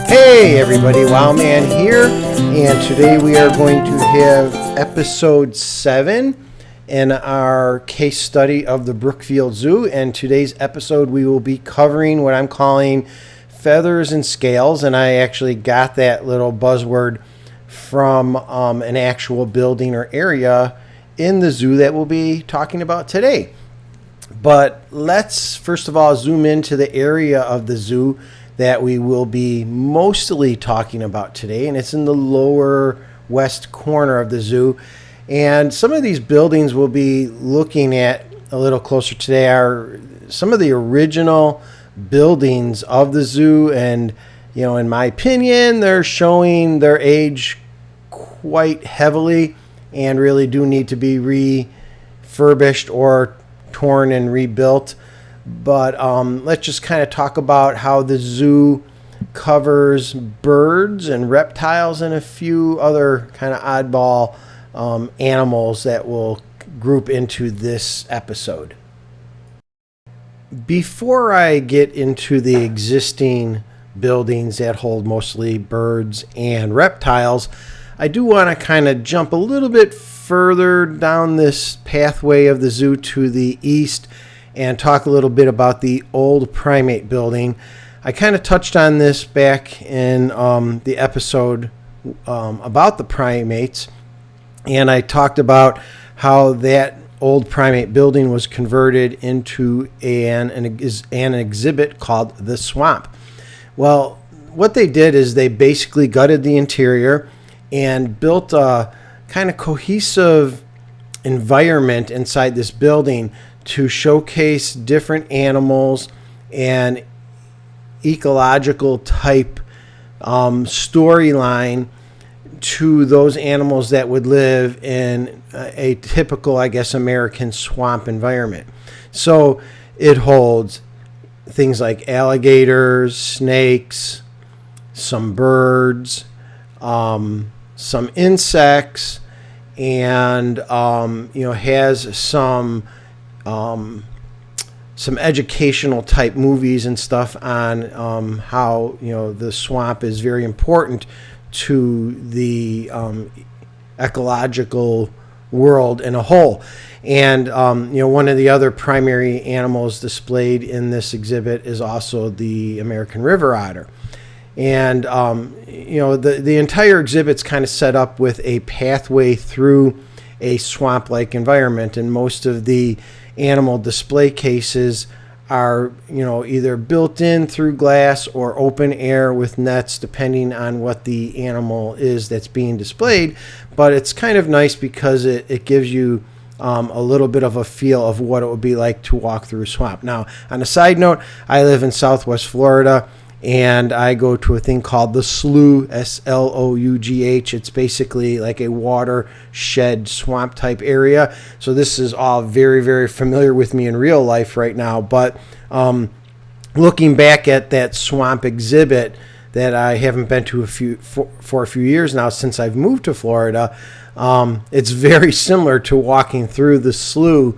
Hey everybody, Wildman here, and today we are going to have episode 7 in our case study of the Brookfield Zoo. And today's episode we will be covering what I'm calling feathers and scales, and I actually got that little buzzword from an actual building or area in the zoo that we'll be talking about today. But let's first of all zoom into the area of the zoo that we will be mostly talking about today, and it's in the lower west corner of the zoo. And some of these buildings we'll be looking at a little closer today are some of the original buildings of the zoo, and in my opinion, they're showing their age quite heavily and really do need to be refurbished or torn and rebuilt. But let's just kind of talk about how the zoo covers birds and reptiles and a few other kind of oddball animals that we'll group into this episode. Before I get into the existing buildings that hold mostly birds and reptiles, I do want to kind of jump a little bit further down this pathway of the zoo to the east and talk a little bit about the old primate building. I kind of touched on this back in the episode about the primates, and I talked about how that old primate building was converted into an exhibit called the Swamp. Well, what they did is they basically gutted the interior and built a kind of cohesive environment inside this building to showcase different animals and ecological type storyline to those animals that would live in a typical, I guess, American swamp environment. So it holds things like alligators, snakes, some birds, some insects, and has some educational type movies and stuff on how the swamp is very important to the ecological world in a whole. And one of the other primary animals displayed in this exhibit is also the American river otter. And the entire exhibit's kind of set up with a pathway through a swamp-like environment, and most of the animal display cases are either built in through glass or open air with nets, depending on what the animal is that's being displayed. But it's kind of nice because it gives you a little bit of a feel of what it would be like to walk through a swamp. Now, on a side note, I live in Southwest Florida, and I go to a thing called the Slough, Slough. It's basically like a watershed swamp type area. So this is all very, very familiar with me in real life right now. But looking back at that swamp exhibit that I haven't been to for a few years now since I've moved to Florida, it's very similar to walking through the Slough,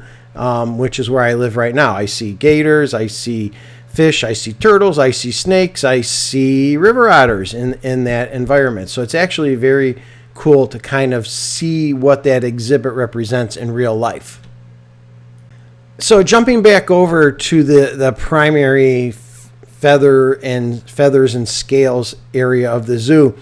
which is where I live right now. I see gators, I see fish, I see turtles, I see snakes, I see river otters in that environment. So it's actually very cool to kind of see what that exhibit represents in real life. So jumping back over to the primary feathers and scales area of the zoo,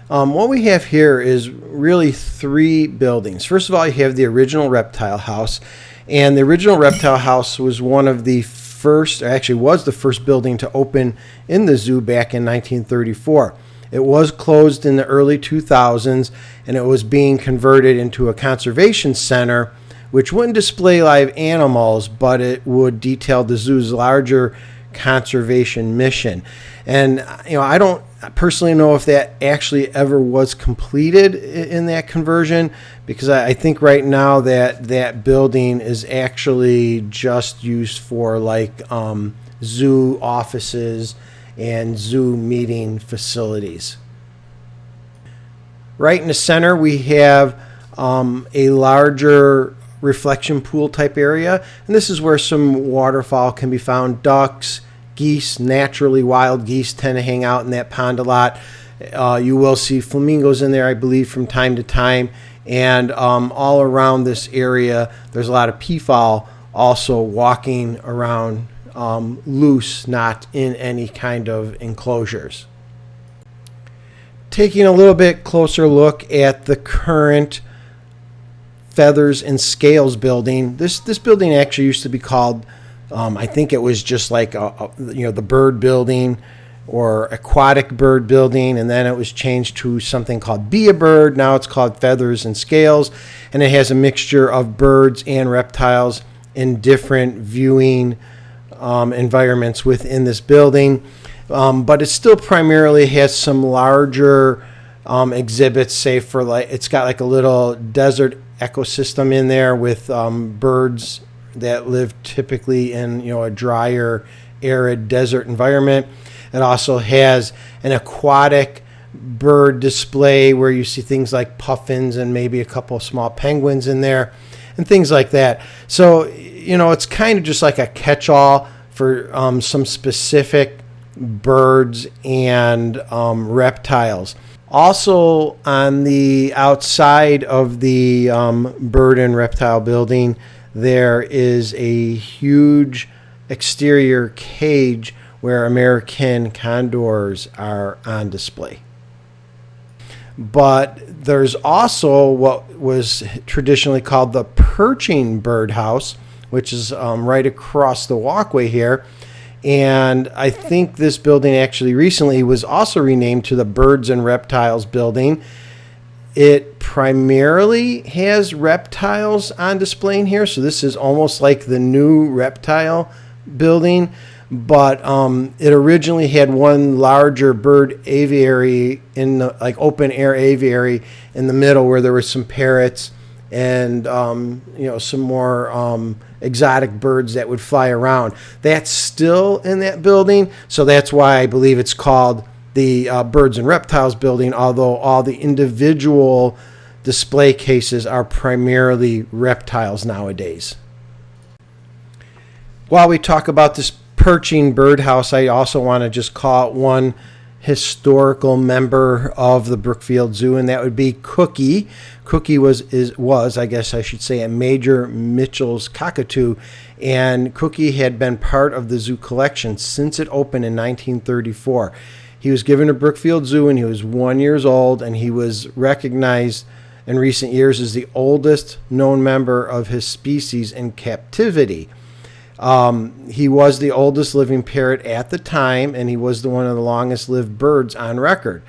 what we have here is really 3 buildings. First of all, you have the original reptile house, and the original reptile house was one of the was the first building to open in the zoo back in 1934. It was closed in the early 2000s, and it was being converted into a conservation center, which wouldn't display live animals, but it would detail the zoo's larger conservation mission. And I don't personally know if that actually ever was completed in that conversion, because I think right now that building is actually just used for like zoo offices and zoo meeting facilities. Right in the center we have a larger reflection pool type area, and this is where some waterfowl can be found: ducks, Geese, naturally wild geese, tend to hang out in that pond a lot. You will see flamingos in there, I believe, from time to time. And all around this area, there's a lot of peafowl also walking around loose, not in any kind of enclosures. Taking a little bit closer look at the current Feathers and Scales building. This building actually used to be called, I think it was just like the bird building or aquatic bird building, and then it was changed to something called Be a Bird. Now it's called Feathers and Scales, and it has a mixture of birds and reptiles in different viewing environments within this building. But it still primarily has some larger exhibits, say for like, it's got like a little desert ecosystem in there with birds that live typically in a drier, arid desert environment. It also has an aquatic bird display where you see things like puffins and maybe a couple of small penguins in there and things like that. So, it's kind of just like a catch-all for some specific birds and reptiles. Also, on the outside of the bird and reptile building, there is a huge exterior cage where American condors are on display. But there's also what was traditionally called the perching birdhouse, which is right across the walkway here. And I think this building actually recently was also renamed to the Birds and Reptiles building. It primarily has reptiles on display in here, so this is almost like the new reptile building. But it originally had one larger bird aviary in the open air aviary in the middle where there were some parrots and some more exotic birds that would fly around. That's still in that building, so that's why I believe it's called the Birds and Reptiles building, although all the individual display cases are primarily reptiles nowadays. While we talk about this perching birdhouse, I also want to just call out one historical member of the Brookfield Zoo, and that would be Cookie. Cookie was, I guess I should say, a Major Mitchell's cockatoo, and Cookie had been part of the zoo collection since it opened in 1934. He was given to Brookfield Zoo when he was 1 year old, and he was recognized in recent years as the oldest known member of his species in captivity. He was the oldest living parrot at the time, and he was one of the longest lived birds on record.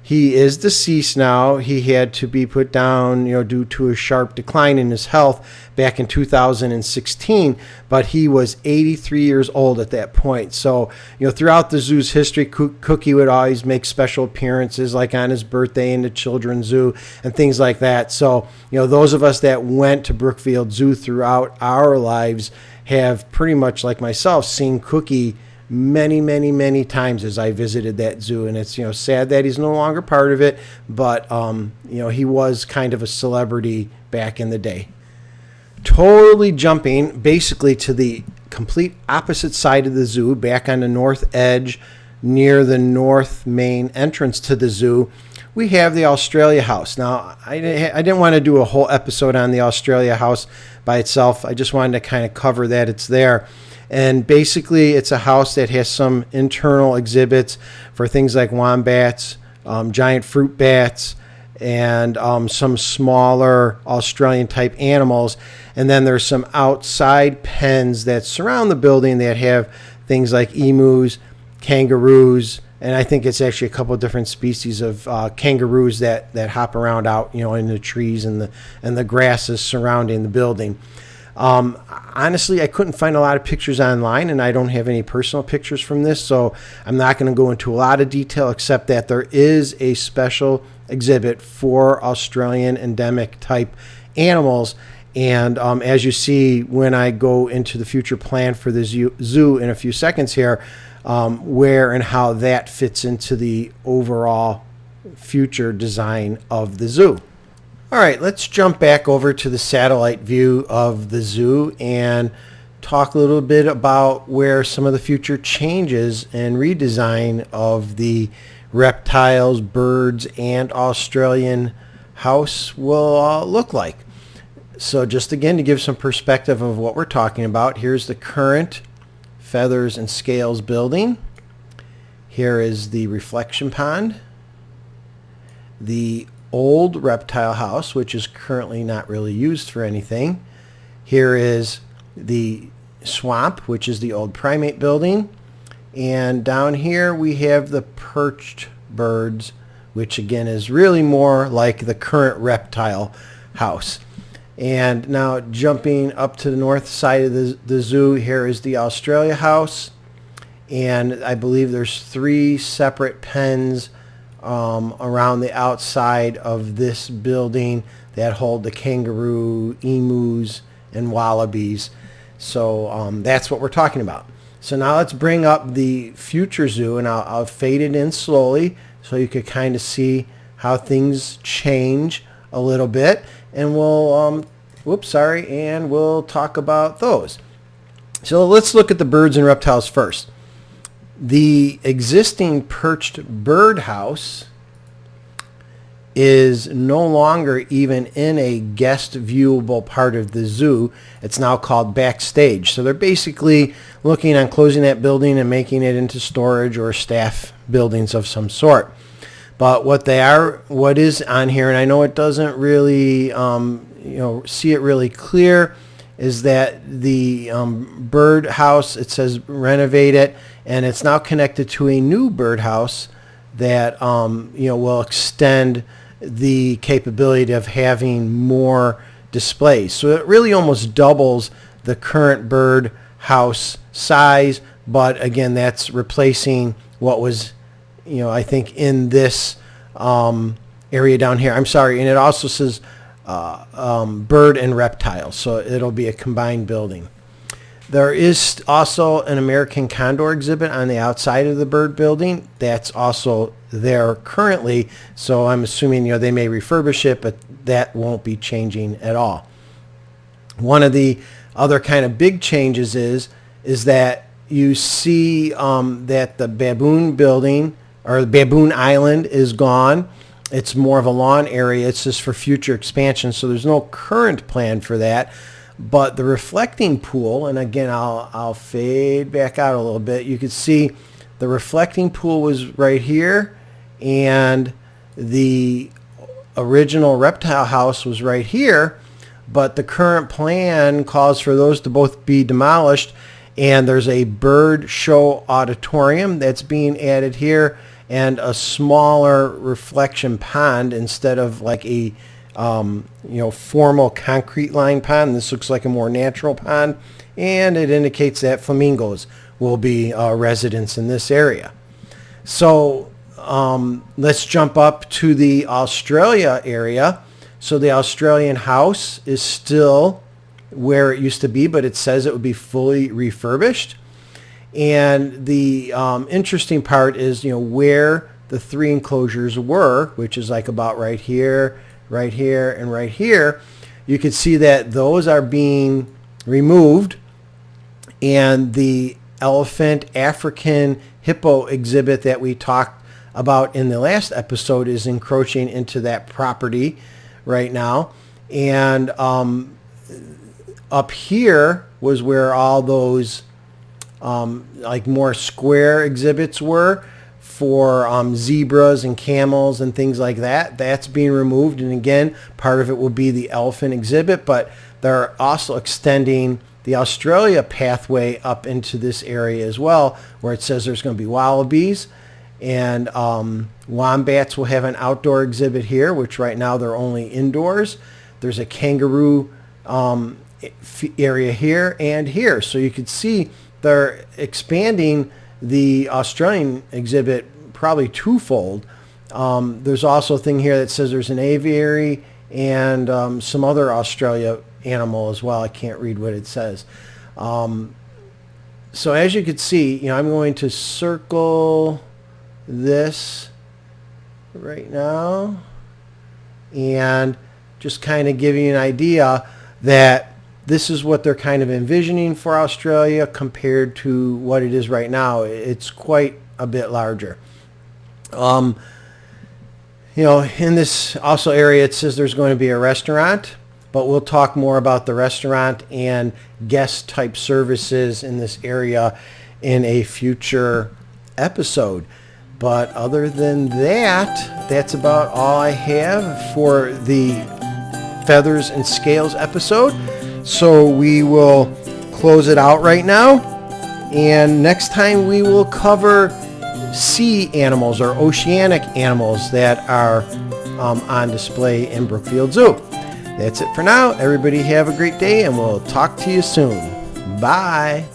He is deceased now. He had to be put down, due to a sharp decline in his health back in 2016, but he was 83 years old at that point. So, throughout the zoo's history, Cookie would always make special appearances, like on his birthday in the children's zoo and things like that. So, those of us that went to Brookfield Zoo throughout our lives have pretty much, like myself, seen Cookie many, many, many times as I visited that zoo. And it's, sad that he's no longer part of it, but, he was kind of a celebrity back in the day. Totally jumping basically to the complete opposite side of the zoo, back on the north edge near the north main entrance to the zoo, we have the Australia House. Now, I didn't want to do a whole episode on the Australia House by itself. I just wanted to kind of cover that it's there. And basically, it's a house that has some internal exhibits for things like wombats, giant fruit bats, and some smaller Australian-type animals. And then there's some outside pens that surround the building that have things like emus, kangaroos, and I think it's actually a couple of different species of kangaroos that hop around out, in the trees and the grasses surrounding the building. Honestly, I couldn't find a lot of pictures online, and I don't have any personal pictures from this, so I'm not going to go into a lot of detail, except that there is a special exhibit for Australian endemic type animals. And as you see, when I go into the future plan for the zoo in a few seconds here, where and how that fits into the overall future design of the zoo. All right, let's jump back over to the satellite view of the zoo and talk a little bit about where some of the future changes and redesign of the reptiles, birds, and Australian house will look like. So just again to give some perspective of what we're talking about, here's the current feathers and scales building. Here is the reflection pond. The old reptile house, which is currently not really used for anything. Here is the swamp, which is the old primate building. And down here we have the perched birds, which again is really more like the current reptile house. And now jumping up to the north side of the zoo, here is the Australia house. And I believe there's 3 separate pens around the outside of this building that hold the kangaroo, emus, and wallabies. So that's what we're talking about. So now let's bring up the future zoo, and I'll fade it in slowly so you could kind of see how things change a little bit. And we'll, and we'll talk about those. So let's look at the birds and reptiles first. The existing perched bird house is no longer even in a guest viewable part of the zoo. It's now called backstage. So they're basically looking on closing that building and making it into storage or staff buildings of some sort. But what is on here, and I know it doesn't really, see it really clear, is that the bird house, it says renovate it, and it's now connected to a new birdhouse that will extend the capability of having more displays. So it really almost doubles the current bird house size, but again, that's replacing what was, I think in this area down here. I'm sorry, and it also says bird and reptiles, so it'll be a combined building. There is also an American condor exhibit on the outside of the bird building. That's also there currently, so I'm assuming they may refurbish it, but that won't be changing at all. One of the other kind of big changes is that you see that the baboon building or the baboon island is gone. It's more of a lawn area. It's just for future expansion, so there's no current plan for that. But the reflecting pool, and again, I'll fade back out a little bit. You can see the reflecting pool was right here, and the original reptile house was right here. But the current plan calls for those to both be demolished, and there's a bird show auditorium that's being added here, and a smaller reflection pond instead of like a formal concrete line pond. This looks like a more natural pond, and it indicates that flamingos will be residents in this area. So let's jump up to the Australia area. So the Australian house is still where it used to be, but it says it would be fully refurbished. And the interesting part is, where the 3 enclosures were, which is like about right here, and right here. You can see that those are being removed, and the elephant, African hippo exhibit that we talked about in the last episode is encroaching into that property right now. And up here was where all those more square exhibits were for zebras and camels and things like that. That's being removed, and again, part of it will be the elephant exhibit, but they're also extending the Australia pathway up into this area as well, where it says there's going to be wallabies, and wombats will have an outdoor exhibit here, which right now they're only indoors. There's a kangaroo area here and here, so you could see they're expanding the Australian exhibit probably twofold. There's also a thing here that says there's an aviary and some other Australia animal as well. I can't read what it says. So as you can see, I'm going to circle this right now and just kind of give you an idea that this is what they're kind of envisioning for Australia compared to what it is right now. It's quite a bit larger. In this also area, it says there's going to be a restaurant, but we'll talk more about the restaurant and guest type services in this area in a future episode. But other than that, that's about all I have for the Feathers and Scales episode. So we will close it out right now. And next time we will cover sea animals or oceanic animals that are on display in Brookfield Zoo. That's it for now. Everybody have a great day, and we'll talk to you soon. Bye.